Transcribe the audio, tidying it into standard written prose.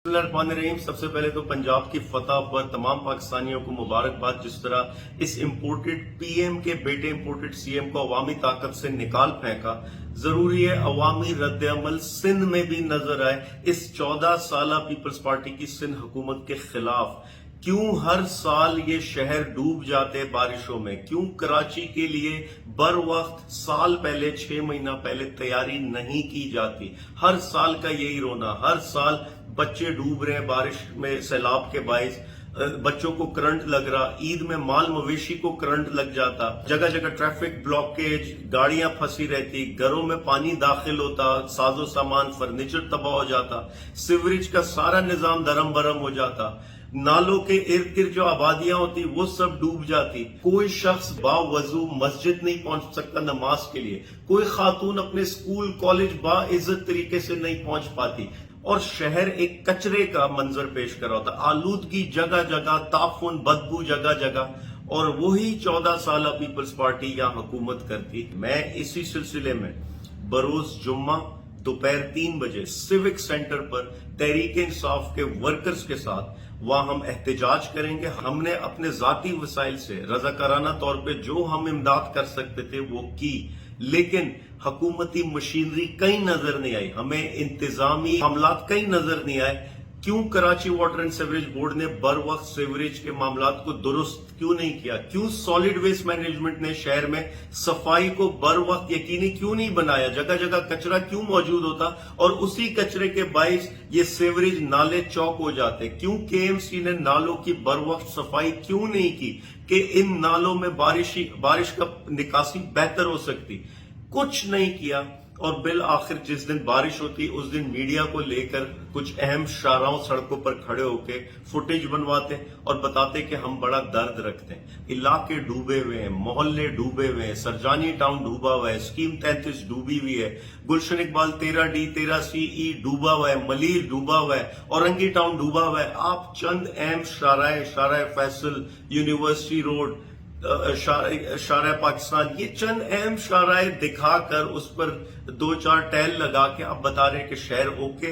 रहीम। सबसे पहले तो पंजाब की फतह पर तमाम पाकिस्तानियों को मुबारकबाद। जिस तरह इस इम्पोर्टेड पीएम के बेटे इम्पोर्टेड सीएम को अवामी ताकत से निकाल फेंका, जरूरी है अवामी रद्द-ए-अमल सिंध में भी नजर आए। इस 14 साल पीपल्स पार्टी की सिंध हुकूमत के खिलाफ क्यों हर साल ये शहर डूब जाते बारिशों में, क्यों कराची के लिए बर वक्त साल पहले 6 महीना पहले तैयारी नहीं की जाती। हर साल का यही रोना, हर साल बच्चे डूब रहे हैं बारिश में, सैलाब के बाइस बच्चों को करंट लग रहा, ईद में माल मवेशी को करंट लग जाता, जगह जगह ट्रैफिक ब्लॉकेज, गाड़ियां फंसी रहती, घरों में पानी दाखिल होता, साजो सामान फर्नीचर तबाह हो जाता, सीवरेज का सारा निजाम दरम बरम हो जाता, नालों के इर्द गिर्द जो आबादियां होती वो सब डूब जाती। कोई शख्स बावजू मस्जिद नहीं पहुंच सकता नमाज के लिए, कोई खातून अपने स्कूल कॉलेज बाइज्जत तरीके से नहीं पहुंच पाती, और शहर एक कचरे का मंजर पेश कर रहा होता, आलूदगी जगह जगह, ताफुन बदबू जगह जगह, और वही 14 साल पीपल्स पार्टी यहां हुकूमत करती। मैं इसी सिलसिले में बरोज जुम्मा दोपहर 3 बजे सिविक सेंटर पर तहरीक इंसाफ के वर्कर्स के साथ वहां हम एहतजाज करेंगे। हमने अपने जाती वसाइल से रजाकाराना तौर पे जो हम इमदाद कर सकते थे वो की, लेकिन हुकूमती मशीनरी कहीं नजर नहीं आई, हमें इंतजामी मामलात कहीं नजर नहीं आए। क्यों Karachi water and sewerage board ने बर वक्त सीवरेज के मामलात को दुरुस्त क्यों नहीं किया? क्यों सॉलिड वेस्ट मैनेजमेंट ने शहर में सफाई को बर वक्त यकीनी क्यों नहीं बनाया? जगह जगह कचरा क्यों मौजूद होता और उसी कचरे के बाइस ये सीवरेज नाले चौक हो जाते? क्यों केएमसी ने नालों की बर वक्त सफाई क्यों नहीं की कि इन नालों में बारिश का निकासी बेहतर हो सकती? कुछ नहीं किया। और बिल आखिर जिस दिन बारिश होती उस दिन मीडिया को लेकर कुछ अहम शाहराओं सड़कों पर खड़े होकर फुटेज बनवाते और बताते कि हम बड़ा दर्द रखते हैं। इलाके डूबे हुए हैं, मोहल्ले डूबे हुए हैं, सरजानी टाउन डूबा हुआ है, स्कीम 33 डूबी हुई है, गुलशन इकबाल 13D 13CE डूबा हुआ है, मलीर डूबा हुआ है, औरंगी टाउन डूबा हुआ है। आप चंद अहम शाराए फैसल, यूनिवर्सिटी रोड, शारा पाकिस्तान, ये चंद अहम शाराए दिखाकर उस पर 2-4 टैल लगा के आप बता रहे हैं कि शहर ओके।